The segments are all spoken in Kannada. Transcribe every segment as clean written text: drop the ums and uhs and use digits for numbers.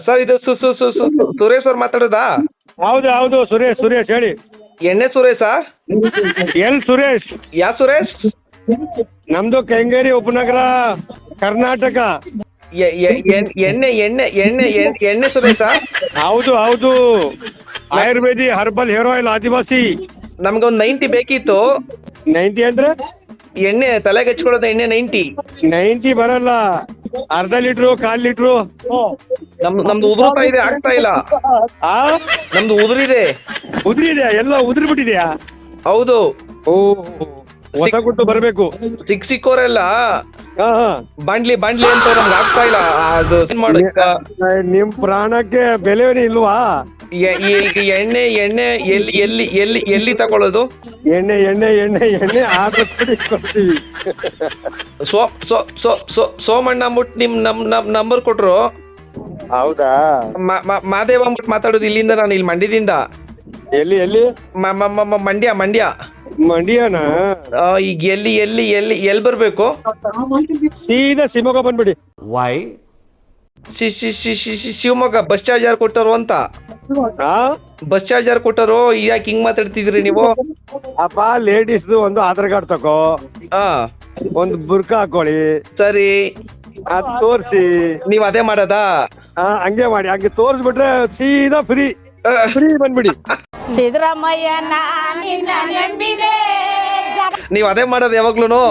ಸರ್ ಇದು ಸುರೇಶ್ ಅವ್ರು ಮಾತಾಡೋದಾ? ಹೌದು ಹೌದು, ಸುರೇಶ್ ಸುರೇಶ್ ಹೇಳಿ. ಎಣ್ಣೆ ಸುರೇಶಾ? ಎಲ್ ಸುರೇಶ್? ಯಾ ಸುರೇಶ್? ನಮ್ದು ಕೆಂಗೇರಿ ಉಪನಗರ, ಕರ್ನಾಟಕ. ಎಣ್ಣೆ ಎಣ್ಣೆ ಎಣ್ಣೆ ಎಣ್ಣೆ ಸುರೇಶಾ? ಹೌದು ಹೌದು, ಆಯುರ್ವೇದಿ ಹರ್ಬಲ್ ಹೇರ್ ಆಯಿಲ್ ಆದಿವಾಸಿ. ನಮ್ಗೊಂದು 90 ಬೇಕಿತ್ತು. 90 ಅಂದ್ರೆ ಎಣ್ಣೆ ತಲೆಗೆ ಹಚ್ಕೊಳ್ಳೋದು ಎಣ್ಣೆ 90. 90 ಬರಲ್ಲ, ಅರ್ಧ ಲೀಟ್ರು, 1/4 ಲೀಟ್ರು. ನಮ್ದು ಉದುರ್ತಾ ಇದೆ, ಆಗ್ತಾ ಇಲ್ಲ. ಆ ನಮ್ದು ಉದುರಿದೆ. ಉದ್ರಿದೆಯಾ? ಎಲ್ಲ ಉದುರಿ ಬಿಟ್ಟಿದ್ಯಾ? ಹೌದು. ಓ, ಹೊಸ ಕೊಟ್ಟು ಬರಬೇಕು. ಸಿಕ್ಕೋರೆಲ್ಲ ಹಾ ಹಾ, ಬಾಂಡ್ಲಿ ಬಾಂಡ್ಲಿ ಅಂತ ನಮ್ಗೆ ಆಗ್ತಾ ಇಲ್ಲ. ಅದು ಏನ್ ಮಾಡು ಈಗ? ನಿಮ್ ಪ್ರಾಣಕ್ಕೆ ಬೆಲೆನೇ ಇಲ್ವಾ? ಈಗ ಎಣ್ಣೆ ಎಣ್ಣೆ ಎಲ್ಲಿ ಎಲ್ಲಿ ಎಲ್ಲಿ ಎಲ್ಲಿ ತಗೊಳ್ಳೋದು? ಎಣ್ಣೆ ಎಣ್ಣೆ ಎಣ್ಣೆ ಎಣ್ಣೆ ಆರ್ಡರ್ ಕೊಡ್ತೀವಿ. ಸೋಮಣ್ಣ ಅಂದ್ಬಿಟ್ಟು ನಮ್ ನಂಬರ್ ಕೊಟ್ರು. ಹೌದಾ? ಮಾದೇವ ಅಂದ್ಬಿಟ್ಟು ಮಾತಾಡೋದು ಇಲ್ಲಿಂದ, ನಾನು ಇಲ್ಲಿ ಮಂಡ್ಯದಿಂದ. ಎಲ್ಲಿ ಎಲ್ಲಿ? ಮಂಡ್ಯ ಮಂಡ್ಯ. ಮಂಡ್ಯನಾ? ಈಗ ಎಲ್ಲಿ ಎಲ್ಲಿ ಎಲ್ಲಿ ಎಲ್ಲಿ ಬರ್ಬೇಕು? ಸೀದಾ ಶಿವಮೊಗ್ಗ ಬಂದ್ಬಿಡಿ. ವೈ? ಶಿವಮೊಗ್ಗ ಬಸ್ ಚಾರ್ಜ್ ಯಾರು ಕೊಟ್ಟರು ಅಂತ? ಬಸ್ ಚಾರ್ಜ್ ಯಾರು ಕೊಟ್ಟರು? ಯಾಕೆ ಹಿಂಗ್ ಮಾತಾಡ್ತಿದ್ರಿ ನೀವು? ಅಪ್ಪ, ಲೇಡೀಸ್ ಒಂದು ಆಧಾರ್ ಕಾರ್ಡ್ ತಗೋ, ಒಂದು ಬುರ್ಕಾ ಹಾಕೊಳ್ಳಿ. ಸರಿ, ಅದ್ ತೋರಿಸಿ. ನೀವ್ ಅದೇ ಮಾಡೋದಾ? ಹಂಗೆ ಮಾಡಿ, ಹಂಗೆ ತೋರಿಸ್ಬಿಟ್ರೆ ಸೀದಾ ಫ್ರೀ ಫ್ರೀ ಬಂದ್ಬಿಡಿ. ಸಿದ್ದರಾಮಯ್ಯ ನೀವ್ ಅದೇ ಮಾಡೋದು ಯಾವಾಗ್ಲೂನು?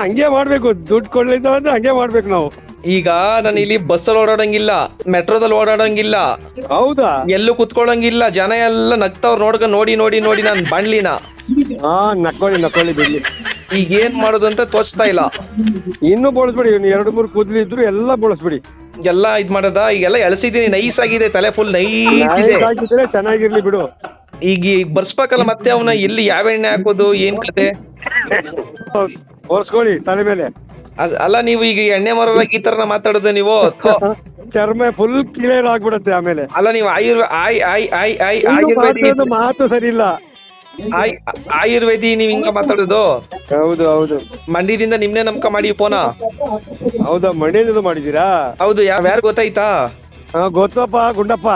ಹಂಗೆ ಮಾಡ್ಬೇಕು, ದುಡ್ಡು ಕೊಡ್ಲಿಲ್ಲ ಅಂದ್ರೆ ಹಂಗೆ ಮಾಡ್ಬೇಕು ನಾವು. ಈಗ ನಾನು ಇಲ್ಲಿ ಬಸ್ಸಲ್ಲಿ ಓಡಾಡಂಗಿಲ್ಲ, ಮೆಟ್ರೋದಲ್ಲಿ ಓಡಾಡಂಗಿಲ್ಲ. ಹೌದಾ? ಎಲ್ಲೂ ಕುತ್ಕೊಳ್ಳಂಗಿಲ್ಲ. ಜನ ಎಲ್ಲ ನಗ್ತಾವ್ರು ನೋಡಿ ನೋಡಿ ನೋಡಿ ನಾನು ಬಾಣ್ಲಿನ. ನಕ್ಕೊಳ್ಳಿ ನಕ್ಕೊಳ್ಳಿ ಬಿಡ್ಲಿ. ಈಗ ಏನ್ ಮಾಡೋದು ಅಂತ ತೋಚ್ತಾ ಇಲ್ಲ. ಇನ್ನೂ ಬೋಳಿಸ್ಬಿಡಿ, 2-3 ಕೂದಲಿದ್ರು ಎಲ್ಲ ಬೋಳಿಸ್ಬಿಡಿ. ಎಲ್ಲ ಇದ್ ಮಾಡದ? ಈಗೆಲ್ಲ ಎಳ್ಸಿದೀನಿ, ನೈಸ್ ಆಗಿದೆ, ತಲೆ ಫುಲ್ ನೈಸ್ ಇದೆ. ಚೆನ್ನಾಗಿರ್ಲಿ ಬಿಡು. ಈಗ ಬರ್ಸ್ಬೇಕಲ್ಲ ಮತ್ತೆ ಅವನ, ಎಲ್ಲಿ ಯಾವ ಎಣ್ಣೆ ಹಾಕೋದು, ಏನ್ ಕತೆ? ಒರ್ಸ್ಕೊಳ್ಳಿ ತಲೆ ಮೇಲೆ. ಅಲ್ಲ, ನೀವು ಈಗ ಎಣ್ಣೆ ಮರವಾಗಿ ಈ ತರ ಮಾತಾಡೋದು ನೀವು? ಚರ್ಮ ಫುಲ್ ಕ್ಲಿಯರ್ ಆಗ್ಬಿಡುತ್ತೆ ಆಮೇಲೆ. ಅಲ್ಲ, ನೀವು ಆಯುರ್ವೇದಿ ಮಾತು ಸರಿ ಇಲ್ಲ. ಆಯುರ್ವೇದಿ ನೀವ್ ಹಿಂಗ ಮಾತಾಡೋದು? ಹೌದು ಹೌದು. ಮಂಡ್ಯದಿಂದ ನಿಮ್ನೆ ನಮ್ಕ ಮಾಡಿ ಫೋನ. ಹೌದಾ? ಮಂಡ್ಯದಿಂದ ಮಾಡಿದೀರಾ? ಹೌದು. ಯಾರು ಗೊತ್ತಾಯ್ತಾ? ಗೊತ್ತಪ್ಪ, ಗುಂಡಪ್ಪ.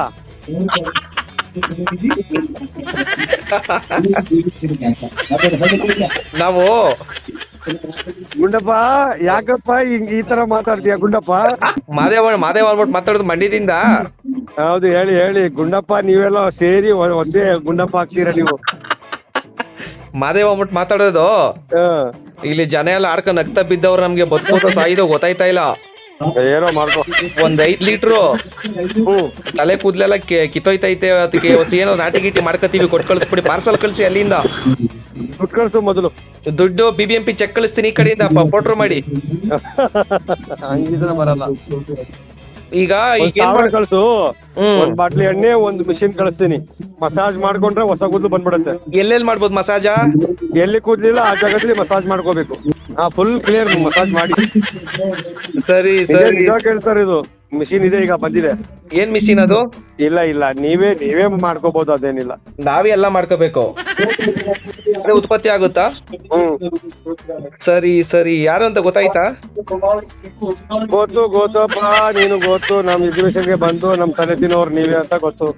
ನಾವು ಗುಂಡಪ್ಪ, ಯಾಕಪ್ಪ ಈ ತರ ಮಾತಾಡ್ತೀಯ ಗುಂಡಪ್ಪ? ಮಾದೇವ ಅಂದ್ಬಿಟ್ಟು ಮಾತಾಡೋದು ಮಂಡ್ಯದಿಂದ. ಹೌದು, ಹೇಳಿ ಹೇಳಿ ಗುಂಡಪ್ಪ. ನೀವೆಲ್ಲ ಸೇರಿ ಒಂದೇ ಗುಂಡಪ್ಪ ಆಗ್ತೀರಾ ನೀವು. ಮಾದೇವ ಅಂದ್ಬಿಟ್ಟು ಮಾತಾಡೋದು. ಇಲ್ಲಿ ಜನ ಎಲ್ಲ ಆಡ್ಕೊಂಡು ನಗ್ತಾ ಬಿದ್ದವ್ರು, ನಮ್ಗೆ ಬದುಕೋದು ಸಾಯಿದೋ ಗೊತ್ತಾಯ್ತಾ ಇಲ್ಲ. ಏನೋ ಮಾಡ್ಕೊ. ಒಂದ್ 5 ಲೀಟ್ರು ತಲೆ ಕೂದ್ಲೆಲ್ಲ ಕಿತ್ತೋಯ್ತೈತೆ. ಅದಕ್ಕೆ ಏನೋ ನಾಟಿ ಗೀಟಿ ಮಾಡ್ಕೋತೀವಿ, ಕೊಟ್ಟು ಕಳಿಸ್ಬಿಡಿ. ಪಾರ್ಸಲ್ ಕಳಿಸಿ ಅಲ್ಲಿಂದ. ದುಡ್ಡು ಕಳಿಸು ಮೊದಲು. ದುಡ್ಡು BBMP ಚೆಕ್ ಕಳಿಸ್ತೀನಿ ಈ ಕಡೆಯಿಂದ, ಫೋಟೋ ಮಾಡಿ. ಹಂಗಿದ್ರೆ ಬರಲ್ಲ. ಈಗ ಕಳಿಸು. ಒಂದ್ ಬಾಟ್ಲಿ ಎಣ್ಣೆ, ಒಂದು ಮಿಷಿನ್ ಕಳಿಸ್ತೀನಿ. ಮಸಾಜ್ ಮಾಡ್ಕೊಂಡ್ರೆ ಹೊಸ ಕೂದಲು ಬಂದ್ಬಿಡುತ್ತೆ. ಎಲ್ಲೆಲ್ಲಿ ಮಾಡ್ಬೋದು ಮಸಾಜ? ಎಲ್ಲಿ ಕೂದಲಿಲ್ಲ ಆ ಜಾಗದಲ್ಲಿ ಮಸಾಜ್ ಮಾಡ್ಕೋಬೇಕು. ಫುಲ್ ಕ್ಲಿಯರ್ ಮಸಾಜ್ ಮಾಡಿ. ಸರಿ ಸರಿ. ಕೇಳ್ತಾರೆ, ಇದು ಮಿಷಿನ್ ಇದೆ, ಈಗ ಬಂದಿದೆ. ಏನ್ ಮಿಷಿನ್ ಅದು? ಇಲ್ಲ ಇಲ್ಲ, ನೀವೇ ಮಾಡ್ಕೋಬಹುದು, ಅದೇನಿಲ್ಲ. ನಾವೇ ಎಲ್ಲ ಮಾಡ್ಕೋಬೇಕು. ಉತ್ಪತ್ತಿ ಆಗುತ್ತಾ? ಸರಿ ಸರಿ. ಯಾರು ಅಂತ ಗೊತ್ತಾಯ್ತಾ? ಗೊತ್ತಪ್ಪ, ನೀನು ಗೊತ್ತು. ನಮ್ ಎಕ್ಸಿಬಿಷನ್ಗೆ ಬಂದು ನಮ್ ತಲೆ ತಿನ್ನೋರು ನೀವೇ ಅಂತ ಗೊತ್ತು.